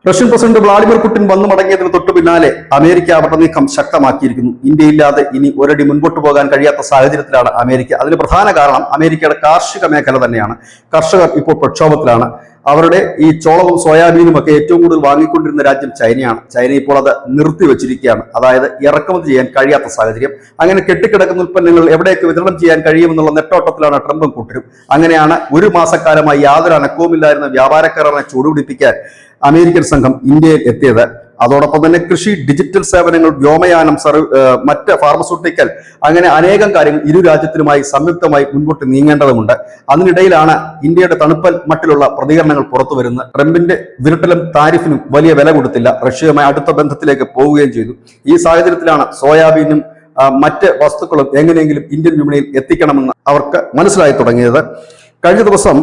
Russian president Vladimir Putin വന്നു മടങ്ങിയതിന് തൊട്ടു പിന്നാലെ അമേരിക്ക അവരുടെ നീക്കം ശക്തമാക്കിയിരിക്കുന്നു. ഇന്ത്യയില്ലാതെ ഇനി ഒരടി മുൻപോട്ട് പോകാൻ കഴിയാത്ത സാഹചര്യത്തിലാണ് അമേരിക്ക. അതിന് പ്രധാന കാരണം അമേരിക്കയുടെ കാർഷിക മേഖല തന്നെയാണ്. കർഷകർ ഇപ്പോൾ പ്രക്ഷോഭത്തിലാണ്. അവരുടെ ഈ ചോളവും സോയാബീനും ഒക്കെ ഏറ്റവും കൂടുതൽ വാങ്ങിക്കൊണ്ടിരുന്ന രാജ്യം ചൈനയാണ്. ചൈന ഇപ്പോൾ അത് നിർത്തിവെച്ചിരിക്കുകയാണ്. അതായത് ഇറക്കുമതി ചെയ്യാൻ കഴിയാത്ത സാഹചര്യം. അങ്ങനെ കെട്ടിക്കിടക്കുന്ന ഉൽപ്പന്നങ്ങൾ എവിടേക്ക് വിതരണം ചെയ്യാൻ കഴിയുമെന്നുള്ള നെട്ടോട്ടത്തിലാണ് ട്രംപും കൂട്ടരും. അങ്ങനെയാണ് ഒരു മാസക്കാലമായി യാതൊരു അനക്കവുമില്ലായിരുന്ന വ്യാപാര കരാറിനെ ചൂടുപിടിപ്പിക്കാൻ അമേരിക്കൻ സംഘം ഇന്ത്യയിൽ എത്തിയത്. അതോടൊപ്പം തന്നെ കൃഷി, ഡിജിറ്റൽ സേവനങ്ങൾ, വ്യോമയാനം, മറ്റ് ഫാർമസ്യൂട്ടിക്കൽ, അങ്ങനെ അനേകം കാര്യങ്ങൾ ഇരു രാജ്യത്തിനുമായി സംയുക്തമായി മുൻപോട്ട് നീങ്ങേണ്ടതുണ്ട്. അതിനിടയിലാണ് ഇന്ത്യയുടെ തണുപ്പൽ മട്ടിലുള്ള പ്രതികരണങ്ങൾ പുറത്തു വരുന്നത്. ട്രംപിന്റെ വിരട്ടലും താരിഫിനും വലിയ വില കൊടുത്തില്ല. റഷ്യയുമായി അടുത്ത ബന്ധത്തിലേക്ക് പോവുകയും ചെയ്തു. ഈ സാഹചര്യത്തിലാണ് സോയാബീനും മറ്റ് വസ്തുക്കളും എങ്ങനെയെങ്കിലും ഇന്ത്യൻ വിപണിയിൽ എത്തിക്കണമെന്ന് അവർക്ക് മനസ്സിലായി തുടങ്ങിയത്. കഴിഞ്ഞ ദിവസം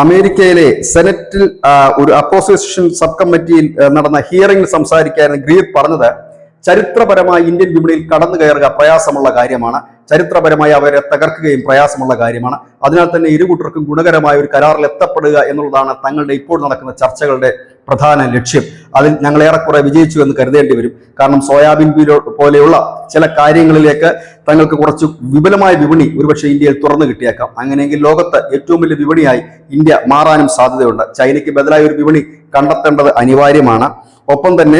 അമേരിക്കയിലെ സെനറ്റിൽ ഒരു അപ്പോസിഷൻ സബ് കമ്മിറ്റിയിൽ നടന്ന ഹിയറിംഗിൽ സംസാരിക്കാൻ ഗ്രീർ പറഞ്ഞത്, ചരിത്രപരമായി ഇന്ത്യൻ വിപണിയിൽ കടന്നു കയറുക പ്രയാസമുള്ള കാര്യമാണ്. ചരിത്രപരമായി അവരെ തകർക്കുകയും പ്രയാസമുള്ള കാര്യമാണ്. അതിനാൽ തന്നെ ഇരുകൂട്ടർക്കും ഗുണകരമായ ഒരു കരാറിൽ എത്തപ്പെടുക എന്നുള്ളതാണ് തങ്ങളുടെ ഇപ്പോൾ നടക്കുന്ന ചർച്ചകളുടെ പ്രധാന ലക്ഷ്യം. അതിൽ ഞങ്ങൾ ഏറെക്കുറെ വിജയിച്ചു എന്ന് കരുതേണ്ടി വരും. കാരണം സോയാബീൻ പോലെയുള്ള ചില കാര്യങ്ങളിലേക്ക് തങ്ങൾക്ക് കുറച്ച് വിപുലമായ വിപണി ഒരുപക്ഷെ ഇന്ത്യയിൽ തുറന്നു കിട്ടിയേക്കാം. അങ്ങനെയെങ്കിൽ ലോകത്ത് ഏറ്റവും വലിയ വിപണിയായി ഇന്ത്യ മാറാനും സാധ്യതയുണ്ട്. ചൈനയ്ക്ക് ബദലായ ഒരു വിപണി കണ്ടെത്തേണ്ടത് അനിവാര്യമാണ്. ഒപ്പം തന്നെ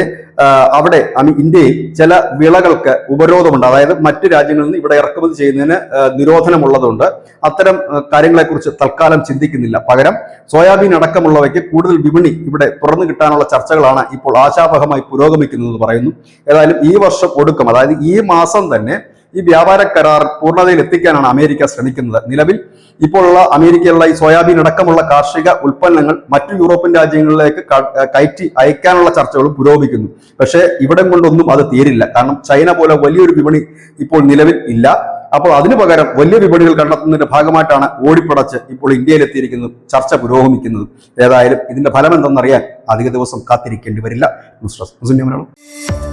അവിടെ ഇന്ത്യയിൽ ചില വിളകൾക്ക് ഉപരോധമുണ്ട്. അതായത് മറ്റു രാജ്യങ്ങളിൽ നിന്ന് ഇവിടെ ഇറക്കുമതി ചെയ്യുന്നതിന് നിരോധനമുള്ളതുകൊണ്ട് അത്തരം കാര്യങ്ങളെക്കുറിച്ച് തൽക്കാലം ചിന്തിക്കുന്നില്ല. പകരം സോയാബീൻ അടക്കമുള്ളവയ്ക്ക് കൂടുതൽ വിപണി ഇവിടെ തുറന്നു കിട്ടാനുള്ള ചർച്ചകളാണ് ഇപ്പോൾ ആശാവഹമായി പുരോഗമിക്കുന്നതെന്ന് പറയുന്നു. ഏതായാലും ഈ വർഷം ഒടുക്കം, അതായത് ഈ മാസം തന്നെ ഈ വ്യാപാര കരാർ പൂർണ്ണതയിൽ എത്തിക്കാനാണ് അമേരിക്ക ശ്രമിക്കുന്നത്. നിലവിൽ ഇപ്പോഴുള്ള അമേരിക്കയിലുള്ള ഈ സോയാബീൻ അടക്കമുള്ള കാർഷിക ഉൽപ്പന്നങ്ങൾ മറ്റു യൂറോപ്യൻ രാജ്യങ്ങളിലേക്ക് കയറ്റി അയക്കാനുള്ള ചർച്ചകളും പുരോഗമിക്കുന്നു. പക്ഷേ ഇവിടം കൊണ്ടൊന്നും അത് തീരില്ല. കാരണം ചൈന പോലെ വലിയൊരു വിപണി ഇപ്പോൾ നിലവിൽ ഇല്ല. അപ്പോൾ അതിനു പകരം വലിയ വിപണികൾ കണ്ടെത്തുന്നതിന്റെ ഭാഗമായിട്ടാണ് ഓടിപ്പടച്ച് ഇപ്പോൾ ഇന്ത്യയിലെത്തിയിരിക്കുന്നത്, ചർച്ച പുരോഗമിക്കുന്നത്. ഏതായാലും ഇതിന്റെ ഫലം എന്തെന്നറിയാൻ അധിക ദിവസം കാത്തിരിക്കേണ്ടി വരില്ല. News desk.